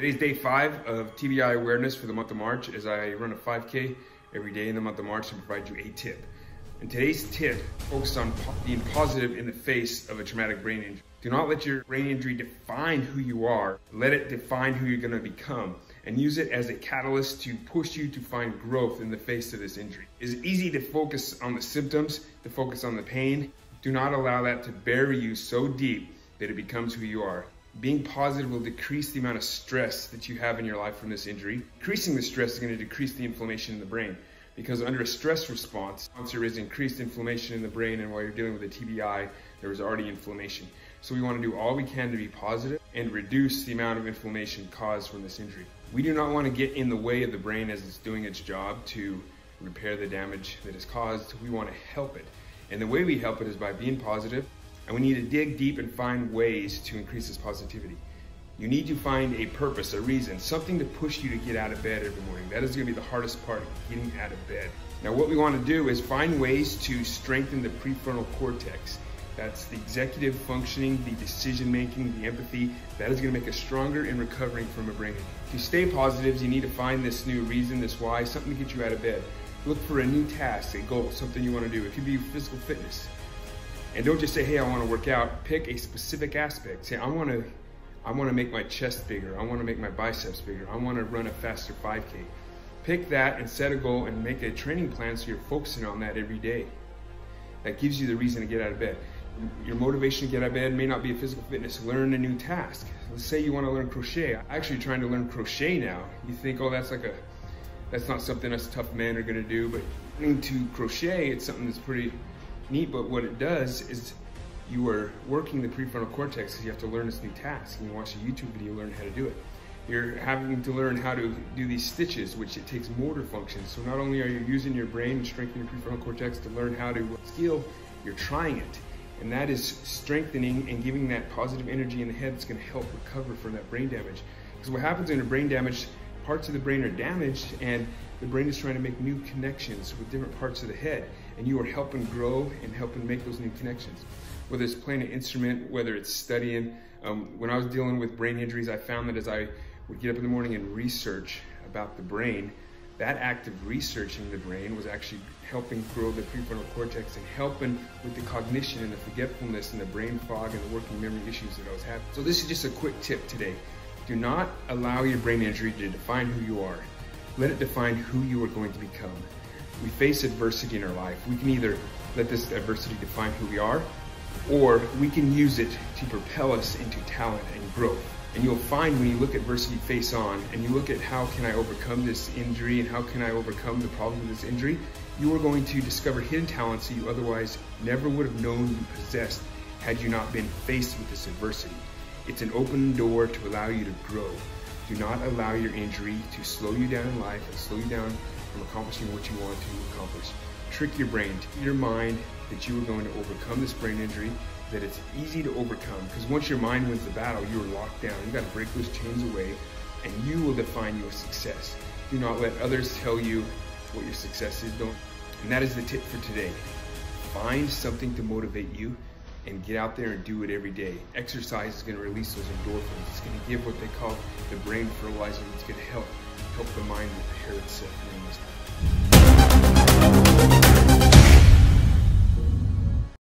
Today's day 5 of TBI Awareness for the month of March as I run a 5K every day in the month of March and provide you a tip. And today's tip focuses on being positive in the face of a traumatic brain injury. Do not let your brain injury define who you are. Let it define who you're going to become, and use it as a catalyst to push you to find growth in the face of this injury. It's easy to focus on the symptoms, to focus on the pain. Do not allow that to bury you so deep that it becomes who you are. Being positive will decrease the amount of stress that you have in your life from this injury. Decreasing the stress is going to decrease the inflammation in the brain, because under a stress response, there is increased inflammation in the brain, and while you're dealing with a TBI, there is already inflammation. So we want to do all we can to be positive and reduce the amount of inflammation caused from this injury. We do not want to get in the way of the brain as it's doing its job to repair the damage that is caused. We want to help it. And the way we help it is by being positive, and we need to dig deep and find ways to increase this positivity. You need to find a purpose, a reason, something to push you to get out of bed every morning. That is going to be the hardest part, getting out of bed. Now what we want to do is find ways to strengthen the prefrontal cortex. That's the executive functioning, the decision making, the empathy. That is going to make us stronger in recovering from a brain injury. To stay positive, you need to find this new reason, this why, something to get you out of bed. Look for a new task, a goal, something you want to do. It could be physical fitness. And don't just say, hey, I want to work out. Pick a specific aspect. Say, I want to make my chest bigger. I want to make my biceps bigger. I want to run a faster 5K. Pick that and set a goal and make a training plan so you're focusing on that every day. That gives you the reason to get out of bed. Your motivation to get out of bed may not be a physical fitness. Learn a new task. Let's say you want to learn crochet. I'm actually trying to learn crochet now. You think, oh, that's not something us tough men are going to do, but learning to crochet, it's something that's pretty neat. But what it does is you are working the prefrontal cortex because you have to learn this new task, and you watch a YouTube video, learn how to do it. You're having to learn how to do these stitches, which it takes motor function. So not only are you using your brain and strengthening your prefrontal cortex to learn how to skill, you're trying it. And that is strengthening and giving that positive energy in the head that's going to help recover from that brain damage. Because what happens in a brain damage, parts of the brain are damaged, and the brain is trying to make new connections with different parts of the head, and you are helping grow and helping make those new connections. Whether it's playing an instrument, whether it's studying. When I was dealing with brain injuries, I found that as I would get up in the morning and research about the brain, that act of researching the brain was actually helping grow the prefrontal cortex and helping with the cognition and the forgetfulness and the brain fog and the working memory issues that I was having. So this is just a quick tip today. Do not allow your brain injury to define who you are. Let it define who you are going to become. We face adversity in our life. We can either let this adversity define who we are, or we can use it to propel us into talent and growth. And you'll find when you look at adversity face on, and you look at how can I overcome this injury and how can I overcome the problem of this injury, you are going to discover hidden talents that you otherwise never would have known you possessed had you not been faced with this adversity. It's an open door to allow you to grow. Do not allow your injury to slow you down in life and slow you down from accomplishing what you want to accomplish. Trick your brain, tell your mind that you are going to overcome this brain injury, that it's easy to overcome, because once your mind wins the battle, you are locked down. You got to break those chains away, and you will define your success. Do not let others tell you what your success is. And that is the tip for today. Find something to motivate you and get out there and do it every day. Exercise is going to release those endorphins. It's going to give what they call the brain fertilizer. It's going to help the mind repair itself.